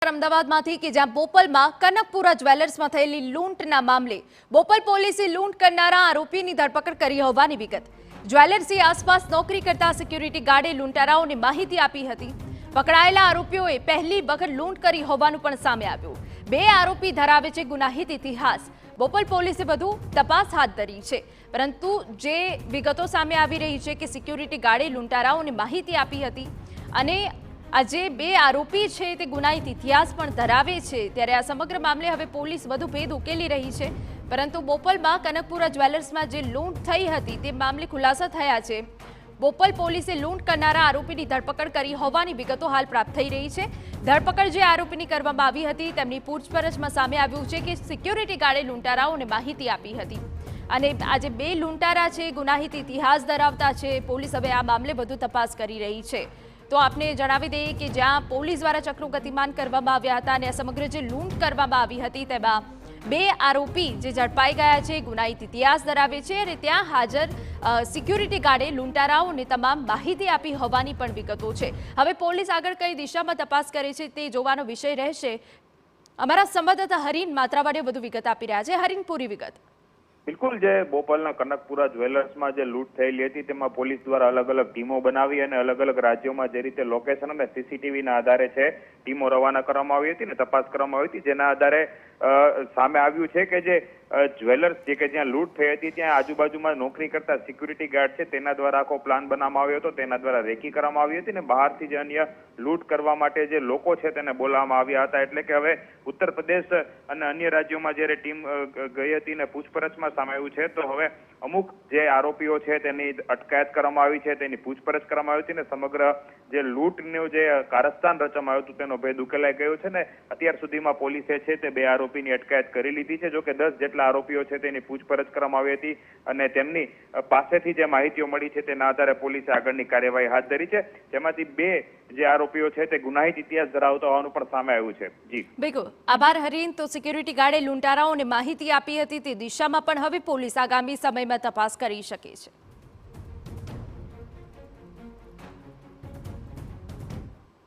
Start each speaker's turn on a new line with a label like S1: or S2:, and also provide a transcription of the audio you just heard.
S1: અમદાવાદમાંથી કે જ્યાં બોપલમાં કનકપુરા જ્વેલર્સમાં થયેલી લૂંટના મામલે બોપલ પોલીસે લૂંટ કરનારા આરોપીની ધરપકડ કરી હોવાની વિગત. જ્વેલર્સની આસપાસ નોકરી કરતા સિક્યુરિટી ગાર્ડે લૂંટારાઓને માહિતી આપી હતી. પકડાયેલા આરોપીઓએ પહેલી વખત લૂંટ કરી હોવાનું પણ સામે આવ્યું. બે આરોપી ધરાવે છે ગુનાહિત ઇતિહાસ. બોપલ પોલીસે વધુ તપાસ હાથ ધરી છે, પરંતુ જે વિગતો સામે આવી રહી છે કે સિક્યુરિટી ગાર્ડે લૂંટારાઓને માહિતી આપી હતી અને આ જે બે આરોપી છે તે ગુનાહિત ઇતિહાસ પણ ધરાવે છે, ત્યારે આ સમગ્ર મામલે હવે પોલીસ વધુ ભેદ ઉકેલી રહી છે. પરંતુ બોપલમાં કનકપુરા જ્વેલર્સમાં જે લૂંટ થઈ હતી તે મામલે ખુલાસા થયા છે. બોપલ પોલીસે લૂંટ કરનારા આરોપીની ધરપકડ કરી હોવાની વિગતો હાલ પ્રાપ્ત થઈ રહી છે. ધરપકડ જે આરોપીની કરવામાં આવી હતી તેમની પૂછપરછમાં સામે આવ્યું છે કે સિક્યુરિટી ગાર્ડે લૂંટારાઓને માહિતી આપી હતી અને આજે બે લૂંટારા છે ગુનાહિત ઇતિહાસ ધરાવતા છે. પોલીસ હવે આ મામલે વધુ તપાસ કરી રહી છે. તો આપને જણાવી દઈએ કે જ્યાં પોલીસ દ્વારા ચક્રો ગતિમાન કરવામાં આવ્યા હતા અને સમગ્ર જે લૂંટ કરવામાં આવી હતી તેમાં બે આરોપી જે ઝડપાઈ ગયા છે ગુનાહિત ઇતિહાસ ધરાવે છે અને ત્યાં હાજર સિક્યુરિટી ગાર્ડે લૂંટારાઓને તમામ માહિતી આપી હોવાની પણ વિગતો છે. હવે પોલીસ આગળ કઈ દિશામાં તપાસ કરે છે તે જોવાનો વિષય રહેશે. અમારા સંવાદદાતા હરીન માત્રાવાડીએ વધુ વિગત આપી રહ્યા છે. હરીન, પૂરી વિગત.
S2: બિલકુલ, જે બોપલના કનકપુરા જ્વેલર્સમાં જે લૂંટ થયેલી હતી તેમાં પોલીસ દ્વારા અલગ અલગ ટીમો બનાવી અને અલગ અલગ રાજ્યોમાં જે રીતે લોકેશન અને સીસીટીવીના આધારે છે ટીમો રવાના કરવામાં આવી હતી ને તપાસ કરવામાં આવી હતી, જેના આધારે સામે આવ્યું છે કે જે જ્વેલર્સ જે કે જ્યાં લૂંટ થઈ હતી ત્યાં આજુબાજુમાં નોકરી કરતા સિક્યુરિટી ગાર્ડ છે તેના દ્વારા આખો પ્લાન બનાવવામાં આવ્યો હતો. તેના દ્વારા રેકી કરવામાં આવી હતી ને બહારથી જે અન્ય લૂંટ કરવા માટે જે લોકો છે તેને બોલાવવામાં આવ્યા હતા. એટલે કે હવે ઉત્તર પ્રદેશ અને અન્ય રાજ્યોમાં જ્યારે ટીમ ગઈ હતી ને પૂછપરછમાં સામે આવ્યું છે તો હવે અમુક જે આરોપીઓ છે તેની અટકાયત કરવામાં આવી છે, તેની પૂછપરછ કરવામાં આવી હતી ને સમગ્ર જે લૂંટનું જે કારસ્તાન રચવામાં આવ્યું હતું તેનો ભેદ ઉકેલાઈ ગયો છે ને અત્યાર સુધીમાં પોલીસે છે તે બે આરોપીની અટકાયત કરી લીધી છે. જો કે 10 જેટલા આરોપીઓ છે તેની પૂછપરછ કરવામાં આવી હતી અને તેમની પાસેથી જે માહિતીઓ મળી છે તેના આધારે પોલીસે આગળની કાર્યવાહી હાથ ધરી છે, જેમાંથી બે જે આરોપીઓ છે તે ગુનાહિત ઇતિહાસ ધરાવતા હોવાનું પણ સામે આવ્યું છે. જી
S1: બિલકુલ, આભાર હરીન. તો સિક્યુરિટી ગાર્ડે લૂંટારાઓને માહિતી આપી હતી તે દિશામાં પણ હવે પોલીસ આગામી સમયમાં તપાસ કરી શકે છે.